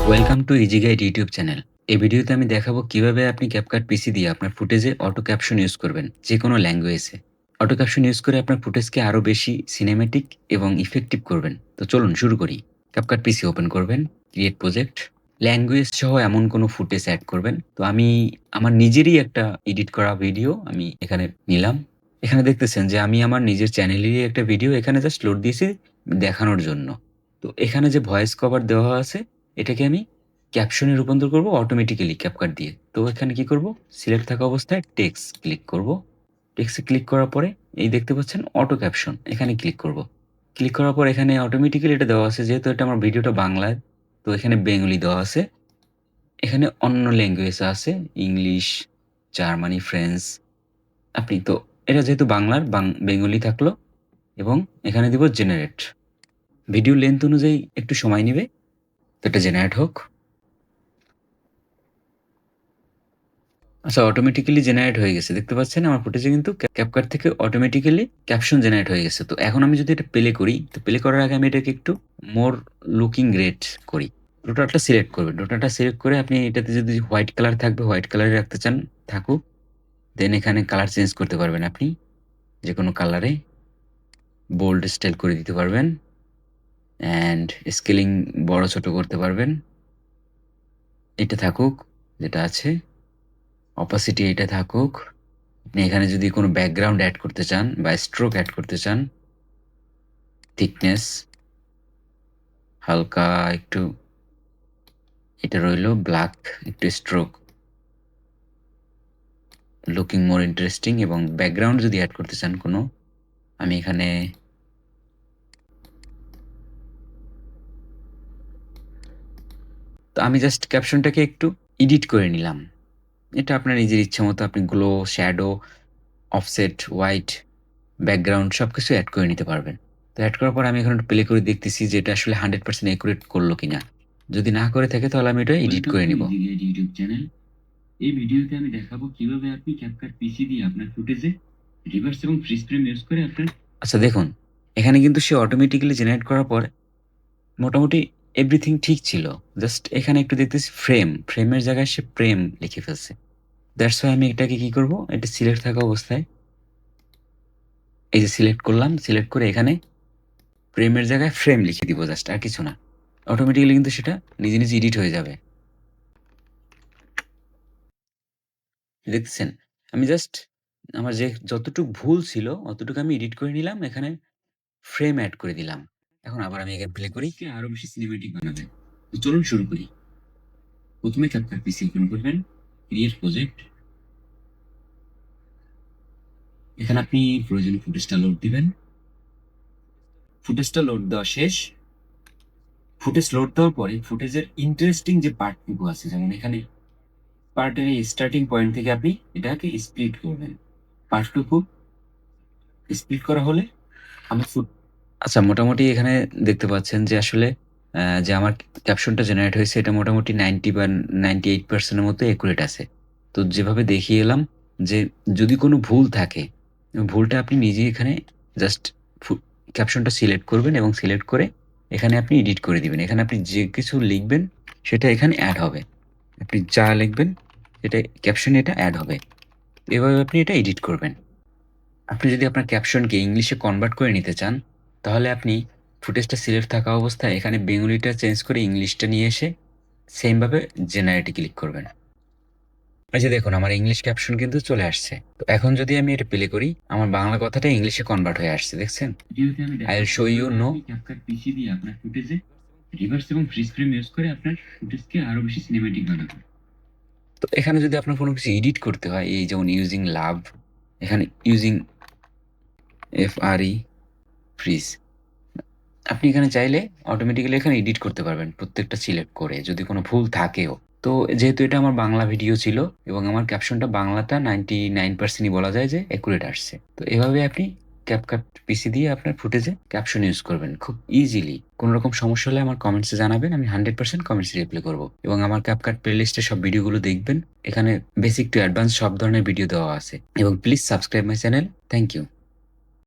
Welcome to easy guide YouTube channel. এই ভিডিওতে আমি দেখাবো কিভাবে আপনি ক্যাপকাট পিসি দিয়ে আপনার ফুটেজে অটো ক্যাপশন ইউজ করবেন যে কোনো ল্যাঙ্গুয়েজে। অটো ক্যাপশন ইউজ করে আপনার ফুটেজকে আরও বেশি সিনেমেটিক এবং ইফেক্টিভ করবেন। তো চলুন শুরু করি। ক্যাপকাট পিসি ওপেন করবেন, ক্রিয়েট প্রজেক্ট, ল্যাঙ্গুয়েজ সহ এমন কোনো ফুটেজ অ্যাড করবেন। তো আমি আমার নিজেরই একটা এডিট করা ভিডিও আমি এখানে নিলাম। এখানে দেখতেছেন যে আমি আমার নিজের চ্যানেলেরই একটা ভিডিও এখানে জাস্ট লোড দিয়েছি দেখানোর জন্য। তো এখানে যে ভয়েস কভার দেওয়া আছে এটাকে আমি ক্যাপশনে রূপান্তর করব অটোমেটিক্যালি ক্যাপকাট দিয়ে। তো এখানে কি করব? সিলেক্ট থাকা অবস্থায় টেক্সট ক্লিক করব। টেক্সটে ক্লিক করার পরে এই দেখতে পাচ্ছেন অটো ক্যাপশন, এখানে ক্লিক করব। ক্লিক করার পর এখানে অটোমেটিক্যালি এটা দেওয়া আছে, যেহেতু এটা আমার ভিডিওটা বাংলায়, তো এখানে বেঙ্গলি দেওয়া আছে। এখানে অন্য ল্যাঙ্গুয়েজ আছে, ইংলিশ, জার্মানি, ফ্রেঞ্চ। আপনি তো এটা যেহেতু বাংলার বেঙ্গলি থাকলো এবং এখানে দিব জেনারেট। ভিডিও লেন্থ অনুযায়ী একটু সময় নিবে। তো এটা জেনারেট হোক। আচ্ছা, অটোমেটিক্যালি জেনারেট হয়ে গেছে। দেখতে পাচ্ছেন আমার ফুটেজে কিন্তু ক্যাপকাট থেকে অটোমেটিক্যালি ক্যাপশন জেনারেট হয়ে গেছে। তো এখন আমি যদি এটা প্লে করি, তো প্লে করার আগে আমি এটাকে একটু মোর লুকিং গ্রেট করি। টোটালটা সিলেক্ট করবেন। টোটালটা সিলেক্ট করে আপনি এটাতে যদি হোয়াইট কালার থাকবে, হোয়াইট কালারে রাখতে চান থাকুক। দেন এখানে কালার চেঞ্জ করতে পারবেন আপনি যে কোনো কালারে। বোল্ড স্টাইল করে দিতে পারবেন অ্যান্ড স্কেলিং বড় ছোট করতে পারবেন। এটা থাকুক যেটা আছে। অপাসিটি এটা থাকুক। আপনি এখানে যদি কোনো ব্যাকগ্রাউন্ড অ্যাড করতে চান বা স্ট্রোক অ্যাড করতে চান, থিকনেস হালকা একটু এটা রইল, ব্ল্যাক একটু স্ট্রোক, লুকিং মোর ইন্টারেস্টিং। এবং ব্যাকগ্রাউন্ড যদি অ্যাড করতে চান কোনো, আমি এখানে তো আমি জাস্ট ক্যাপশনটাকে একটু এডিট করে নিলাম। এটা আপনার নিজের ইচ্ছা মতো আপনি glow, shadow, offset, white, background সবকিছু অ্যাড করে নিতে পারবেন। তো অ্যাড করার পর আমি এখন একটু প্লে করে দেখতেছি যে এটা আসলে 100% অ্যাকুরেট করলো কিনা। যদি না করে থাকে তাহলে আমি এটা এডিট করে নিব। YouTube channel. এই ভিডিওতে আমি দেখাবো কিভাবে আপনি ক্যাপকাট পিসি দিয়ে আপনার ফুটেজে রিভার্স এবং ফ্রিজ ফ্রেম ইউজ করে আপনার আচ্ছা দেখুন, এখানে কিন্তু সে অটোমেটিক্যালি জেনারেট করার পর মোটামুটি এভরিথিং ঠিক ছিল। জাস্ট এখানে একটু দেখতেছি ফ্রেমের জায়গায় সে প্রেম লিখে ফেলছে। দ্যাটস ওয়াই আমি এটাকে কি করব, এটা সিলেক্ট থাকা অবস্থায় এই যে সিলেক্ট করলাম, সিলেক্ট করে এখানে প্রেমের জায়গায় ফ্রেম লিখে দিব জাস্ট, আর কিছু না। অটোমেটিক্যালি কিন্তু সেটা নিজে নিজে এডিট হয়ে যাবে। দেখতেছেন? আমি জাস্ট আমার যে যতটুক ভুল ছিল অতটুকু আমি এডিট করে নিলাম। এখানে ফ্রেম এড করে দিলাম। এখন আবার আমি এখানে প্লে করি। কে আরো বেশি সিনেমেটিক বানাবে। তো চলুন শুরু করি। প্রথমে ক্যাপকাট পিসি ওপেন করবেন, ক্রিয়েট প্রজেক্ট। এখানে আপনি প্রয়োজনীয় ফুটেজটা লোড দিবেন। ফুটেজটা লোড দেওয়া শেষ। ফুটেজ লোড দেওয়ার পরে ফুটেজের ইন্টারেস্টিং যে পার্টটুকু আছে, যেমন এখানে পার্টের এই স্টার্টিং পয়েন্ট থেকে আপনি এটাকে স্প্লিট করবেন। পার্টটুকু স্প্লিট করা হলে আমার আচ্ছা, মোটামুটি এখানে দেখতে পাচ্ছেন যে আসলে যে আমার ক্যাপশনটা জেনারেট হয়েছে এটা মোটামুটি 90 বা 98% এর মতো একুরেট আছে। তো যেভাবে দেখিয়ে এলাম যে যদি কোনো ভুল থাকে, ভুলটা আপনি নিজেই এখানে জাস্ট ফু ক্যাপশনটা সিলেক্ট করবেন এবং সিলেক্ট করে এখানে আপনি এডিট করে দিবেন। এখানে আপনি যে কিছু লিখবেন সেটা এখানে এড হবে। আপনি যা লিখবেন সেটা ক্যাপশনে এটা এড হবে। এভাবে আপনি এটা এডিট করবেন। আপনি যদি আপনার ক্যাপশনকে ইংলিশে কনভার্ট করে নিতে চান, তাহলে আপনি ফুটেজটা সিলেক্ট থাকা অবস্থায় এখানে বেঙ্গলিটা চেঞ্জ করে ইংলিশটা নিয়ে এসে সেমভাবে জেনারেটে ক্লিক করবেন। এই যে দেখুন আমার ইংলিশ ক্যাপশন কিন্তু চলে আসছে। তো এখন যদি আমি এটা প্লে করি, আমার বাংলা কথাটা ইংলিশে কনভার্ট হয়ে আসছে, দেখছেন? I will show you no CapCut PC দিয়ে আপনার ফুটেজে রিভার্স এবং ফ্রিজ ফ্রেম ইউজ করে আপনার ফুটেজকে আরো বেশি সিনেমেটিক বানাবেন। তো এখানে যদি আপনার কোনো কিছু এডিট করতে হয়, এই যেমন ইউজিং লাভ, এখানে ইউজিং FRE ফ্রিজ, আপনি এখানে চাইলে অটোমেটিক্যালি এখানে এডিট করতে পারবেন প্রত্যেকটা সিলেক্ট করে যদি কোনো ভুল থাকেও। তো যেহেতু এটা আমার বাংলা ভিডিও ছিল এবং আমার ক্যাপশনটা বাংলাটা 99%ই বলা যায় যে অ্যাকুরেট আসছে। তো এভাবে আপনি ক্যাপকাট পিসি দিয়ে আপনার ফুটেজে ক্যাপশন ইউজ করবেন খুব ইজিলি। কোনো রকম সমস্যা হলে আমার কমেন্টসে জানাবেন, আমি 100% কমেন্টসে রিপ্লাই করব। এবং আমার ক্যাপকাট প্লেলিস্টে সব ভিডিওগুলো দেখবেন। এখানে বেসিক টু অ্যাডভান্স সব ধরনের ভিডিও দেওয়া আছে। এবং please subscribe my channel. Thank you.